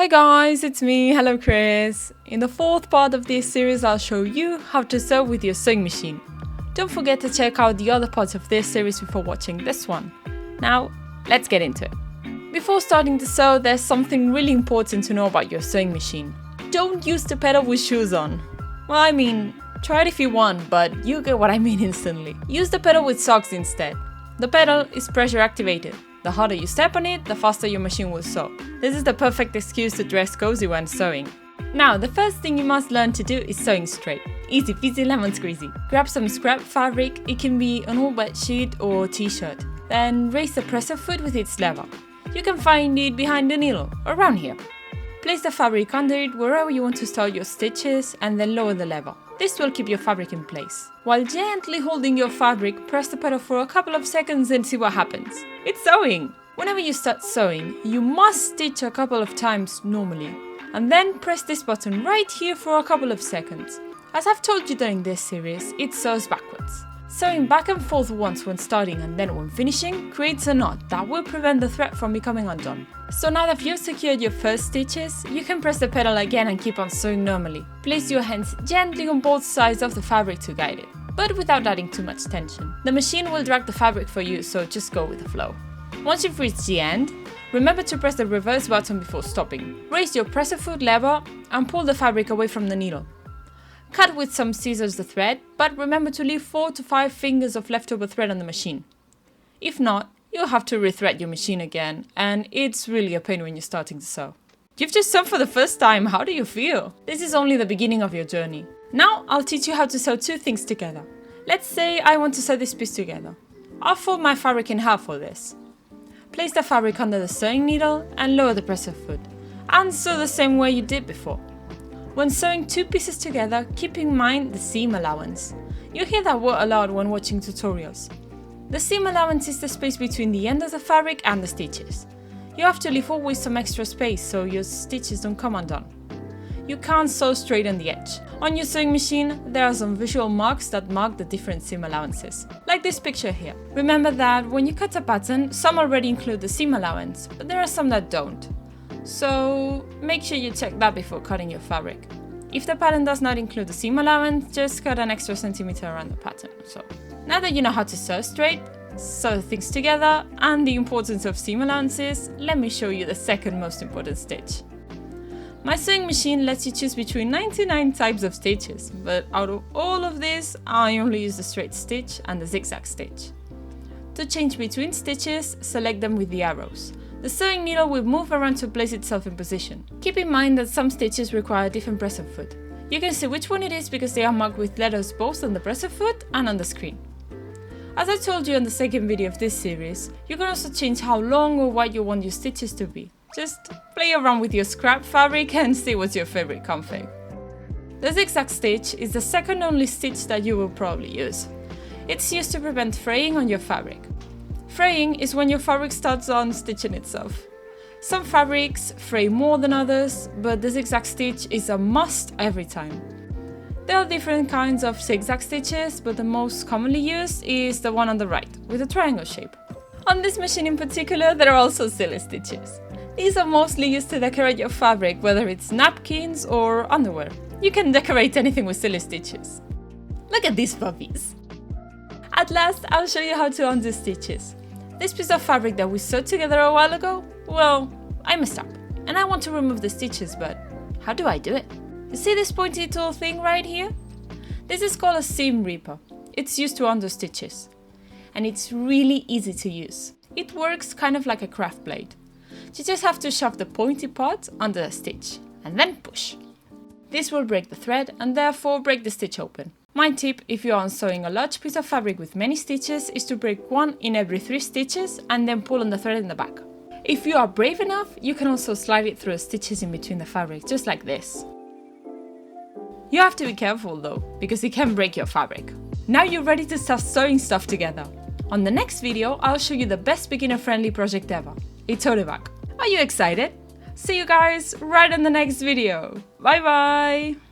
Hi guys, it's me, HelloCris. In the fourth part of this series, I'll show you how to sew with your sewing machine. Don't forget to check out the other parts of this series before watching this one. Now, let's get into it. Before starting to sew, there's something really important to know about your sewing machine. Don't use the pedal with shoes on. Well, I mean, try it if you want, but you get what I mean instantly. Use the pedal with socks instead. The pedal is pressure activated. The harder you step on it, the faster your machine will sew. This is the perfect excuse to dress cozy when sewing. Now, the first thing you must learn to do is sewing straight. Easy peasy lemon squeezy. Grab some scrap fabric, it can be an old bed sheet or t-shirt. Then raise the presser foot with its lever. You can find it behind the needle, around here. Place the fabric under it wherever you want to start your stitches and then lower the lever. This will keep your fabric in place. While gently holding your fabric, press the pedal for a couple of seconds and see what happens. It's sewing! Whenever you start sewing, you must stitch a couple of times normally, and then press this button right here for a couple of seconds. As I've told you during this series, it sews backwards. Sewing back and forth once when starting and then when finishing creates a knot that will prevent the thread from becoming undone. So now that you've secured your first stitches, you can press the pedal again and keep on sewing normally. Place your hands gently on both sides of the fabric to guide it, but without adding too much tension. The machine will drag the fabric for you, so just go with the flow. Once you've reached the end, remember to press the reverse button before stopping. Raise your presser foot lever and pull the fabric away from the needle. Cut with some scissors the thread, but remember to leave 4 to 5 fingers of leftover thread on the machine. If not, you'll have to rethread your machine again, and it's really a pain when you're starting to sew. You've just sewn for the first time, how do you feel? This is only the beginning of your journey. Now I'll teach you how to sew two things together. Let's say I want to sew this piece together. I'll fold my fabric in half for this. Place the fabric under the sewing needle and lower the presser foot, and sew the same way you did before. When sewing two pieces together, keep in mind the seam allowance. You hear that word a lot when watching tutorials. The seam allowance is the space between the end of the fabric and the stitches. You have to leave always some extra space so your stitches don't come undone. You can't sew straight on the edge. On your sewing machine, there are some visual marks that mark the different seam allowances, like this picture here. Remember that when you cut a pattern, some already include the seam allowance, but there are some that don't. So make sure you check that before cutting your fabric. If the pattern does not include the seam allowance, just cut an extra centimeter around the pattern. So now that you know how to sew straight, sew things together, and the importance of seam allowances, let me show you the second most important stitch. My sewing machine lets you choose between 99 types of stitches, but out of all of this, I only use the straight stitch and the zigzag stitch. To change between stitches, select them with the arrows. The sewing needle will move around to place itself in position. Keep in mind that some stitches require a different presser foot. You can see which one it is because they are marked with letters both on the presser foot and on the screen. As I told you in the second video of this series, you can also change how long or wide you want your stitches to be. Just play around with your scrap fabric and see what's your favorite config. The zigzag stitch is the second only stitch that you will probably use. It's used to prevent fraying on your fabric. Fraying is when your fabric starts on stitching itself. Some fabrics fray more than others, but the zigzag stitch is a must every time. There are different kinds of zigzag stitches, but the most commonly used is the one on the right, with a triangle shape. On this machine in particular, there are also silly stitches. These are mostly used to decorate your fabric, whether it's napkins or underwear. You can decorate anything with silly stitches. Look at these puppies! At last, I'll show you how to undo stitches. This piece of fabric that we sewed together a while ago, well, I messed up, and I want to remove the stitches, but how do I do it? You see this pointy tool thing right here? This is called a seam ripper. It's used to undo stitches, and it's really easy to use. It works kind of like a craft blade. You just have to shove the pointy part under the stitch, and then push. This will break the thread and therefore break the stitch open. My tip if you are unsewing a large piece of fabric with many stitches is to break one in every 3 stitches and then pull on the thread in the back. If you are brave enough, you can also slide it through the stitches in between the fabric, just like this. You have to be careful though, because it can break your fabric. Now you're ready to start sewing stuff together. On the next video, I'll show you the best beginner-friendly project ever, a tote bag. Are you excited? See you guys right in the next video. Bye bye!